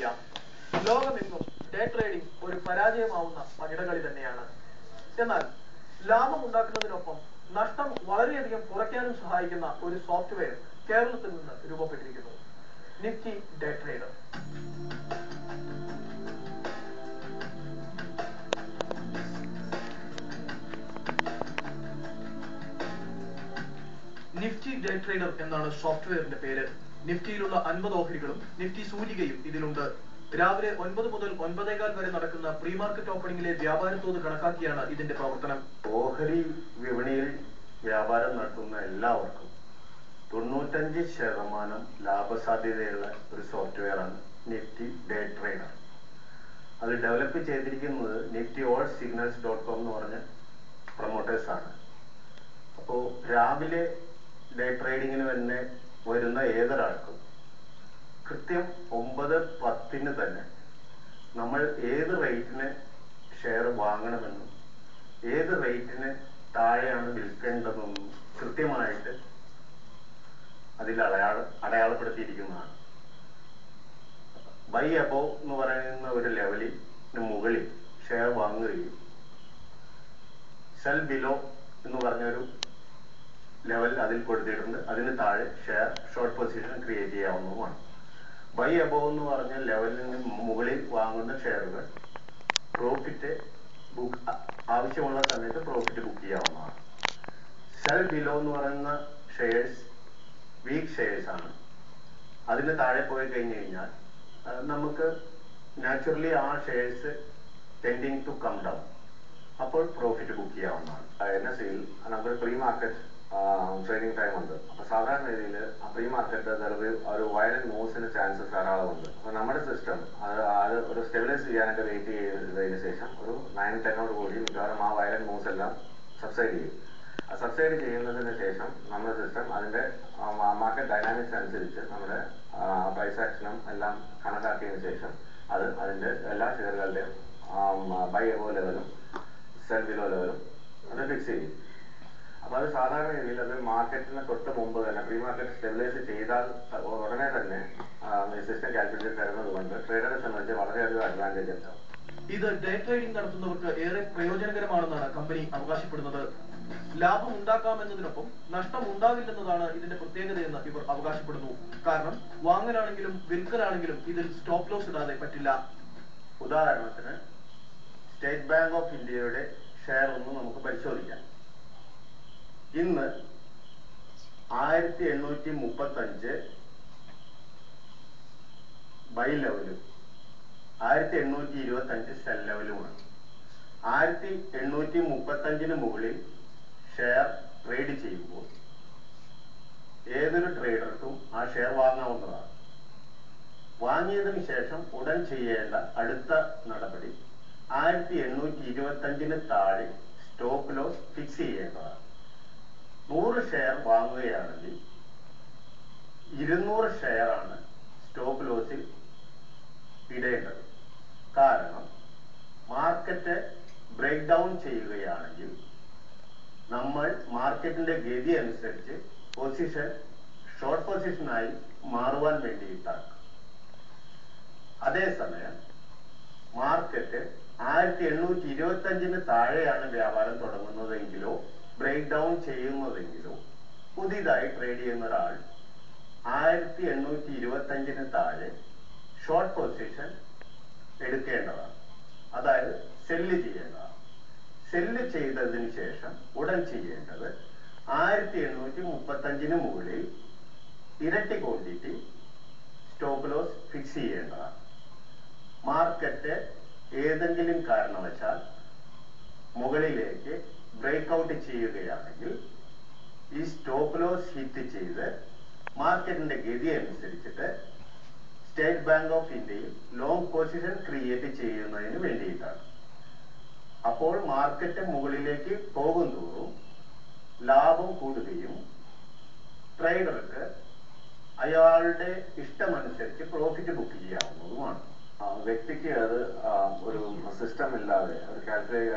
നമുക്കറിയാം, ലോകമെങ്ങും day trading ഒരു പരാജയമാവുന്ന പകിടകളി തന്നെയാണ്. എന്നാൽ ലാഭം ഉണ്ടാക്കുന്നതിനൊപ്പം നഷ്ടം വളരെയധികം കുറയ്ക്കാനും സഹായിക്കുന്ന ഒരു സോഫ്റ്റ്വെയർ കേരളത്തിൽ നിന്ന് രൂപപ്പെട്ടിരിക്കുന്നു. Nifty day trader. Nifty day trader എന്നാണ് സോഫ്റ്റ്വെയറിന്റെ പേര്. നിഫ്റ്റിയിലുള്ള 50 ഓഹരികളും നിഫ്റ്റി സൂചികയും ഇതിലുണ്ട്. രാവിലെ 9 മുതൽ 9:15 വരെ നടക്കുന്ന പ്രീ മാർക്കറ്റ് ഓപ്പണിംഗിലെ വ്യാപാര തോത് കണക്കാക്കിയാണ് ഇതിന്റെ പ്രവർത്തനം. ഓഹരി വിപണിയിൽ വ്യാപാരം നടത്തുന്ന എല്ലാവർക്കും 95% ലാഭസാധ്യതയുള്ള ഒരു സോഫ്റ്റ്വെയറാണ് നിഫ്റ്റി ഡേ ട്രേഡർ. അത് ഡെവലപ്പ് ചെയ്തിരിക്കുന്നത് niftyallsignals.com എന്ന് പറഞ്ഞ പ്രൊമോട്ടേഴ്സാണ്. അപ്പോൾ രാവിലെ ഡേ ട്രേഡിങ്ങിന് തന്നെ വരുന്ന ഏതൊരാൾക്കും കൃത്യം 9:10 തന്നെ നമ്മൾ ഏത് റേറ്റിന് ഷെയർ വാങ്ങണമെന്നും ഏത് റേറ്റിന് താഴെയാണ് വിൽക്കേണ്ടതെന്നും കൃത്യമായിട്ട് അതിൽ അടയാളപ്പെടുത്തിയിരിക്കുന്നതാണ്. ബൈ അബോവ് എന്ന് പറയുന്ന ഒരു ലെവലിന് മുകളിൽ ഷെയർ വാങ്ങുകയും സെൽ ബിലോ എന്ന് പറഞ്ഞൊരു ലെവൽ അതിൽ കൊടുത്തിട്ടുണ്ട്. അതിന് താഴെ ഷെയർ ഷോർട്ട് പൊസിഷൻ ക്രിയേറ്റ് ചെയ്യാവുന്നതുമാണ്. ബൈ അബോവ് എന്ന് പറഞ്ഞ ലെവലിന് മുകളിൽ വാങ്ങുന്ന ഷെയറുകൾ പ്രോഫിറ്റ് ആവശ്യമുള്ള സമയത്ത് പ്രോഫിറ്റ് ബുക്ക് ചെയ്യാവുന്നതാണ്. സെൽ ബിലോ എന്ന് പറയുന്ന ഷെയർസ് വീക്ക് ഷെയർസ് ആണ്. അതിന് താഴെ പോയി കഴിഞ്ഞു കഴിഞ്ഞാൽ നമുക്ക് നാച്ചുറലി ആ shares tending to come down, അപ്പോൾ പ്രോഫിറ്റ് ബുക്ക് ചെയ്യാവുന്നതാണ്. NSEയിൽ നമുക്ക് പ്രീ മാർക്കറ്റ് ട്രേഡിംഗ് ടൈം ഉണ്ട്. അപ്പൊ സാധാരണ രീതിയിൽ ആ പ്രീ മാർക്കറ്റ് ഒരു വയലന്റ് മൂവ്സിന് ചാൻസസ് ധാരാളമുണ്ട്. അപ്പൊ നമ്മുടെ സിസ്റ്റം അത് ഒരു സ്റ്റെബിലൈസ് ചെയ്യാനായിട്ട് വെയിറ്റ് ചെയ്തതിനു ശേഷം ഒരു 9-10 കൂടി മിക്കവാറും ആ വയലന്റ് മൂവ്സ് എല്ലാം സബ്സൈഡ് ചെയ്യും. ആ സബ്സൈഡ് ചെയ്യുന്നതിന് ശേഷം നമ്മുടെ സിസ്റ്റം അതിന്റെ മാർക്കറ്റ് ഡൈനാമിക്സ് അനുസരിച്ച് നമ്മുടെ പ്രൈസ് ആക്ഷനും എല്ലാം കണക്കാക്കിയതിനു ശേഷം അത് അതിന്റെ എല്ലാ ഷെയറുകളുടെയും ബൈ എബോ ലെവലും സെൽ ബിലോ ലെവലും അത് ഫിക്സ് ചെയ്യും. അപ്പൊ അത് സാധാരണ രീതിയിൽ അത് മാർക്കറ്റിന് തൊട്ട് മുമ്പ് തന്നെ പ്രീ മാർക്കറ്റ് സ്റ്റെബിലൈസ് ചെയ്താൽ ഉടനെ തന്നെ സിസ്റ്റം കാൽക്കുലേറ്റ് തരുന്നത് കൊണ്ട് ട്രേഡറെ സംബന്ധിച്ച് വളരെയധികം അഡ്വാൻറ്റേജ് ഉണ്ടാവും. ഇത് ഡേ ട്രേഡിംഗ് നടത്തുന്നവർക്ക് ഏറെ പ്രയോജനകരമാണെന്നാണ് കമ്പനി അവകാശപ്പെടുന്നത്. ലാഭം ഉണ്ടാക്കാമെന്നതിനൊപ്പം നഷ്ടം ഉണ്ടാകില്ലെന്നതാണ് ഇതിന്റെ പ്രത്യേകതയെന്ന് ഇവർ അവകാശപ്പെടുന്നു. കാരണം വാങ്ങലാണെങ്കിലും വിൽക്കലാണെങ്കിലും ഇതിൽ സ്റ്റോപ്പ് ലോസ് ഇടാതെ പറ്റില്ല. ഉദാഹരണത്തിന് സ്റ്റേറ്റ് ബാങ്ക് ഓഫ് ഇന്ത്യയുടെ ഷെയർ ഒന്ന് നമുക്ക് പരിശോധിക്കാം. ഇന്ന് 1835 ബൈ ലെവലും 1825 സെൽ ലെവലുമാണ്. 1835 മുകളിൽ ഷെയർ ട്രേഡ് ചെയ്യുമ്പോൾ ഏതൊരു ട്രേഡർക്കും ആ ഷെയർ വാങ്ങാവുന്നതാണ്. വാങ്ങിയതിന് ശേഷം ഉടൻ ചെയ്യേണ്ട അടുത്ത നടപടി 1825 താഴെ സ്റ്റോപ്പ് ലോസ് ഫിക്സ് ചെയ്യേണ്ടതാണ്. 100 ഷെയർ വാങ്ങുകയാണെങ്കിൽ 200 ഷെയർ ആണ് സ്റ്റോപ്പ് ലോസിൽ ഇടേണ്ടത്. കാരണം മാർക്കറ്റ് ബ്രേക്ക് ഡൗൺ ചെയ്യുകയാണെങ്കിൽ നമ്മൾ മാർക്കറ്റിന്റെ ഗതി അനുസരിച്ച് പൊസിഷൻ ഷോർട്ട് പൊസിഷനായി മാറുവാൻ വേണ്ടിയിട്ടാണ്. അതേസമയം മാർക്കറ്റ് 1825 താഴെയാണ് വ്യാപാരം തുടങ്ങുന്നതെങ്കിലോ ബ്രേക്ക് ഡൗൺ ചെയ്യുന്നതെങ്കിലോ പുതിയതായി ട്രേഡ് ചെയ്യുന്ന ഒരാൾ 1825 താഴെ ഷോർട്ട് പൊസിഷൻ എടുക്കേണ്ടതാണ്. അതായത് സെല്ല് ചെയ്യേണ്ടതാണ്. സെല്ല് ചെയ്തതിന് ശേഷം ഉടൻ ചെയ്യേണ്ടത് 1835 മുകളിൽ ഇരട്ടി ക്വാണ്ടിറ്റി സ്റ്റോപ്പ് ലോസ് ഫിക്സ് ചെയ്യേണ്ടതാണ്. മാർക്കറ്റ് ഏതെങ്കിലും കാരണവശാൽ മുകളിലേക്ക് ബ്രേക്ക് ഔട്ട് ചെയ്യുകയാണെങ്കിൽ ഈ സ്റ്റോപ്പ് ലോസ് ഹിറ്റ് ചെയ്ത് മാർക്കറ്റിന്റെ ഗതി അനുസരിച്ചിട്ട് സ്റ്റേറ്റ് ബാങ്ക് ഓഫ് ഇന്ത്യയിൽ ലോങ് പൊസിഷൻ ക്രിയേറ്റ് ചെയ്യുന്നതിന് വേണ്ടിയിട്ടാണ്. അപ്പോൾ മാർക്കറ്റ് മുകളിലേക്ക് പോകുന്തോറും ലാഭം കൂടുകയും ട്രേഡർക്ക് അയാളുടെ ഇഷ്ടമനുസരിച്ച് പ്രോഫിറ്റ് ബുക്ക് ചെയ്യാവുന്നതുമാണ്. വ്യക്തിക്ക് അത് ഒരു സിസ്റ്റം ഇല്ലാതെ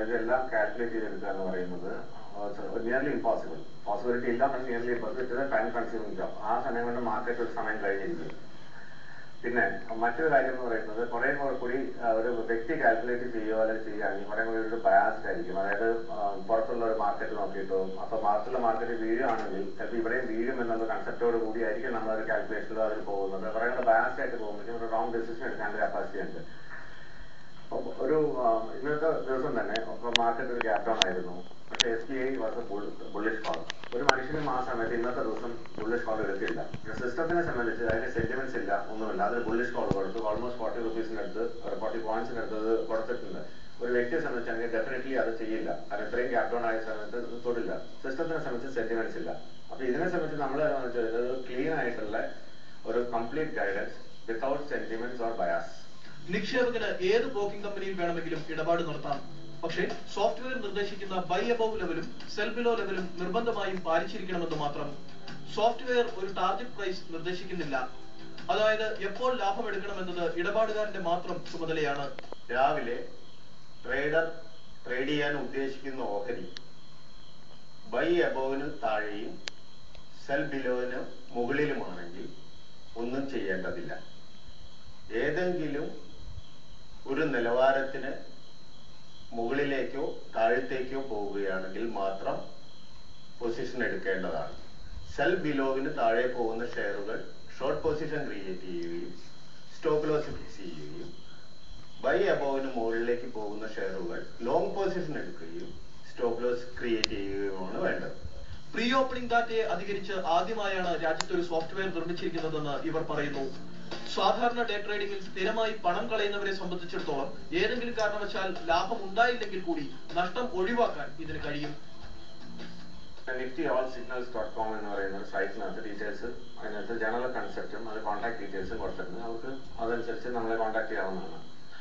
അതെല്ലാം കാൽക്കുലേറ്റ് ചെയ്തെടുക്കുക എന്ന് പറയുന്നത് നിയർലി ഇമ്പോസിബിൾ. പോസിബിലിറ്റി ഇല്ല, nearly impossible. Time consuming job. ആ സമയം കൊണ്ട് മാർക്കറ്റ് ഒരു സമയം കഴിഞ്ഞിരിക്കും. പിന്നെ മറ്റൊരു കാര്യം എന്ന് പറയുന്നത് കുറെ കൂടി ഒരു വ്യക്തി കാൽക്കുലേറ്റ് ചെയ്യുകയോ അല്ലെങ്കിൽ ചെയ്യുകയാണെങ്കിൽ കുറെ കൂടി ഒരു ബയാസ്ഡ് ആയിരിക്കും. അതായത് പുറത്തുള്ള ഒരു മാർക്കറ്റ് നോക്കിയിട്ടോ അപ്പൊ പുറത്തുള്ള മാർക്കറ്റ് വീഴുകയാണെങ്കിൽ ചിലപ്പോൾ ഇവിടെയും വീഴും എന്നുള്ള കൺസെപ്റ്റോട് കൂടി ആയിരിക്കും നമ്മളൊരു കാൽക്കുലേഷനിലോ അതിൽ പോകുന്നത്. കുറെ കൂടെ ബയാസ്ഡ് ആയിട്ട് പോകുമ്പോഴേക്കും ഒരു റോങ് ഡെസിഷൻ എടുക്കാനുള്ള കപ്പാസിറ്റി ഉണ്ട്. ഒരു ഇന്നത്തെ ദിവസം തന്നെ മാർക്കറ്റ് ഒരു ഗ്യാപ് ഡൗൺ ആയിരുന്നു. പക്ഷെ SBI was A bullish call. ഒരു മനുഷ്യനും ആ സമയത്ത് ഇന്നത്തെ ദിവസം ബുള്ളിഷ് കോൾ എടുക്കില്ല. സിസ്റ്റത്തിനെ സംബന്ധിച്ച് അതിന് സെന്റിമെന്റ്സ് ഇല്ല, ഒന്നുമില്ല. അതിൽ ബുള്ളിഷ് കോൾ കൊടുത്തു. ഓൾമോസ്റ്റ് 40 rupees അടുത്ത് 40 points അടുത്ത് കൊടുത്തിട്ടുണ്ട്. ഒരു വ്യക്തിയെ സംബന്ധിച്ചാണെങ്കിൽ ഡെഫിനറ്റ്ലി അത് ചെയ്യില്ല. കാരണം ഇത്രയും ഗ്യാപ് ഡൗൺ ആയ സമയത്ത് തൊടില്ല. സിസ്റ്റത്തിനെ സംബന്ധിച്ച് സെന്റിമെന്റ്സ് ഇല്ല. അപ്പൊ ഇതിനെ സംബന്ധിച്ച് നമ്മളെ സംബന്ധിച്ചത് ഒരു ക്ലീൻ ആയിട്ടുള്ള ഒരു complete guidance without sentiments or bias. നിക്ഷേപകന് ഏത് ബ്രോക്കിംഗ് കമ്പനിയിൽ വേണമെങ്കിലും ഇടപാട് നടത്താം. പക്ഷേ സോഫ്റ്റ്വെയർ നിർദ്ദേശിക്കുന്ന ബൈ അബവ് ലെവലും സെൽ ബിലോ ലെവലും നിർബന്ധമായും പാലിച്ചിരിക്കണമെന്ന് മാത്രം. സോഫ്റ്റ്വെയർ ഒരു ടാർഗറ്റ് പ്രൈസ് നിർദ്ദേശിക്കുന്നില്ല. അതായത് എപ്പോൾ ലാഭം എടുക്കണമെന്നത് ഇടപാടുകാരന്റെ മാത്രം ചുമതലയാണ്. രാവിലെ ട്രേഡർ ട്രേഡ് ചെയ്യാൻ ഉദ്ദേശിക്കുന്ന ഓഹരി ബൈ അബോവിന് താഴെയും സെൽ ബിലോവിന് മുകളിലുമാണെങ്കിൽ ഒന്നും ചെയ്യേണ്ടതില്ല. ഏതെങ്കിലും ഒരു നിലവാരത്തിന് മുകളിലേക്കോ താഴത്തേക്കോ പോവുകയാണെങ്കിൽ മാത്രം പൊസിഷൻ എടുക്കേണ്ടതാണ്. സെൽ ബിലോവിന് താഴെ പോകുന്ന ഷെയറുകൾ ഷോർട്ട് പൊസിഷൻ ക്രിയേറ്റ് ചെയ്യുകയും സ്റ്റോപ്പ് ലോസ് ഫിക്സ് ചെയ്യുകയും ബൈ അബോവിന് മുകളിലേക്ക് പോകുന്ന ഷെയറുകൾ ലോങ് പൊസിഷൻ എടുക്കുകയും സ്റ്റോപ്പ് ലോസ് ക്രിയേറ്റ് ചെയ്യുകയുമാണ് വേണ്ടത്. പ്രീ ഓപ്പണിംഗ് ഡാറ്റയെ അധികരിച്ച് ആദ്യമായാണ് രാജ്യത്ത് ഒരു സോഫ്റ്റ്വെയർ നിർമ്മിച്ചിരിക്കുന്നതെന്ന് ഇവർ പറയുന്നു. സാധാരണ ഡേ ട്രേഡിംഗിൽ സ്ഥിരമായി പണം കളയുന്നവരെ സംബന്ധിച്ചിടത്തോളം ഏതെങ്കിലും കാരണവശാൽ ലാഭം ഉണ്ടായില്ലെങ്കിൽ കൂടി നഷ്ടം ഒഴിവാക്കാൻ ഇതിന് കഴിയും. niftyallsignals.com എന്ന് പറയുന്ന ഒരു സൈറ്റിനകത്ത് ഡീറ്റെയിൽസ്, അതിനകത്ത് ജനറൽ കൺസെപ്റ്റും അത് കോൺടാക്ട് ഡീറ്റെയിൽസും കൊടുത്തിട്ടുണ്ട്. നമുക്ക് അതനുസരിച്ച് നമ്മളെ കോൺടാക്ട് ചെയ്യാവുന്നതാണ്.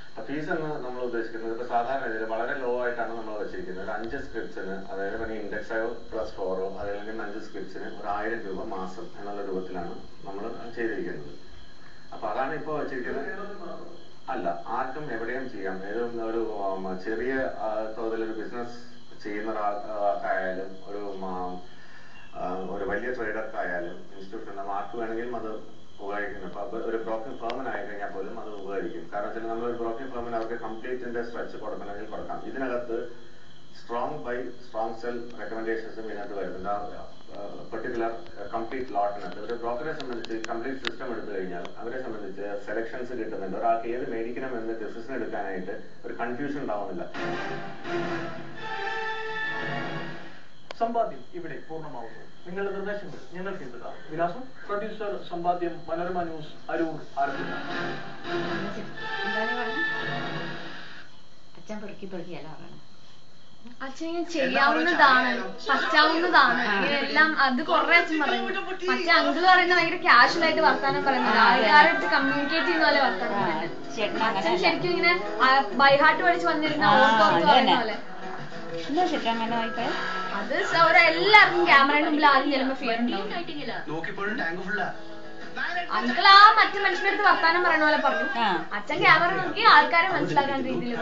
അപ്പൊ ഫീസ് എന്ന് നമ്മൾ ഉദ്ദേശിക്കുന്നത് ഇപ്പൊ സാധാരണ ഇതിൽ വളരെ ലോ ആയിട്ടാണ് നമ്മൾ വെച്ചിരിക്കുന്നത്. ഒരു 5 സ്ക്രിപ്റ്റ്സിന്, അതായത് പിന്നെ ഇൻഡെക്സോ +4 അതല്ലെങ്കിൽ 5 സ്ക്രിപ്റ്റ്സിന് ഒരു 1000 രൂപ മാസം എന്നുള്ള രൂപത്തിലാണ് നമ്മൾ ചെയ്തിരിക്കുന്നത്. അപ്പൊ അതാണ് ഇപ്പൊ വെച്ചിരിക്കുന്നത്. അല്ല, ആർക്കും എവിടെയും ചെയ്യാം. ഏതും ഒരു ചെറിയ തോതിലൊരു ബിസിനസ് ചെയ്യുന്ന ഒരാൾക്കായാലും ഒരു വലിയ ട്രേഡർക്കായാലും ഇൻസ്റ്റിറ്റ്യൂഷൻ ആർക്ക് വേണമെങ്കിലും അത് ഉപകരിക്കുന്നു. അപ്പൊ ഒരു ബ്രോക്കിംഗ് ഫേമിനായി കഴിഞ്ഞാൽ പോലും അത് ഉപകരിക്കും. കാരണം വെച്ചാൽ നമ്മളൊരു ബ്രോക്കിംഗ് ഫേമിന് അവർക്ക് കംപ്ലീറ്റിന്റെ സ്ട്രെച്ച് കൊടുക്കണമെങ്കിൽ കൊടുക്കാം. ഇതിനകത്ത് സ്ട്രോങ് ബൈ സ്ട്രോങ് സെൽ റെക്കമെൻഡേഷൻസും ഇതിനകത്ത് വരുന്നുണ്ട്. പെർട്ടിക്കുലർ കംപ്ലീറ്റ് ലോട്ടിനകത്ത് ഒരു ബ്രോക്കറെ സംബന്ധിച്ച് കംപ്ലീറ്റ് സിസ്റ്റം എടുത്തു കഴിഞ്ഞാൽ അവരെ സംബന്ധിച്ച് സെലക്ഷൻസ് കിട്ടുന്നുണ്ട്. ഒരാൾക്ക് ഏത് മേടിക്കണം എന്ന് ഡിസിഷൻ എടുക്കാനായിട്ട് ഒരു കൺഫ്യൂഷൻ ഉണ്ടാവുന്നില്ല. സമ്പാദ്യം ഇവിടെ പൂർണ്ണമാവുന്നു. നിങ്ങളുടെ നിർദ്ദേശങ്ങൾ ഞങ്ങൾക്ക് എഴുതുക. വിലാസം പ്രൊഡ്യൂസർ സമ്പാദ്യം, മനോരമ ന്യൂസ്, അരൂർ, ആലപ്പുഴ. അച്ഛൻ ചെയ്യാവുന്നതാണ്, പറ്റാവുന്നതാണ്, ഇങ്ങനെല്ലാം അത് കുറെ അച്ഛൻ പറഞ്ഞു. മറ്റേ അങ്കിള് പറയുന്നത് ഭയങ്കര കാഷ്വൽ ആയിട്ട് വർത്താനം പറയുന്നത്, ആൾക്കാരുടെ കമ്മ്യൂണിക്കേറ്റ് ചെയ്യുന്ന പോലെ വർത്താനം പറയുന്നത്. അച്ഛൻ ശരിക്കും ഇങ്ങനെ ബൈഹാർട്ട് പഠിച്ച് വന്നിരുന്ന ഓർത്തോർത്ത് പറയുന്ന പോലെ. അത് എല്ലാവർക്കും ക്യാമറയുടെ മുമ്പിൽ ആദ്യം ചെല്ലുമ്പോ ഫിയർ ഉണ്ടാവും. അങ്കിൾ ആ മറ്റു മനുഷ്യരുടെ അടുത്ത് വർത്താനം പറയുന്ന പോലെ പറഞ്ഞു. അച്ഛൻ ക്യാമറ നോക്കി ആൾക്കാരെ മനസ്സിലാക്കാൻ രീതിയിൽ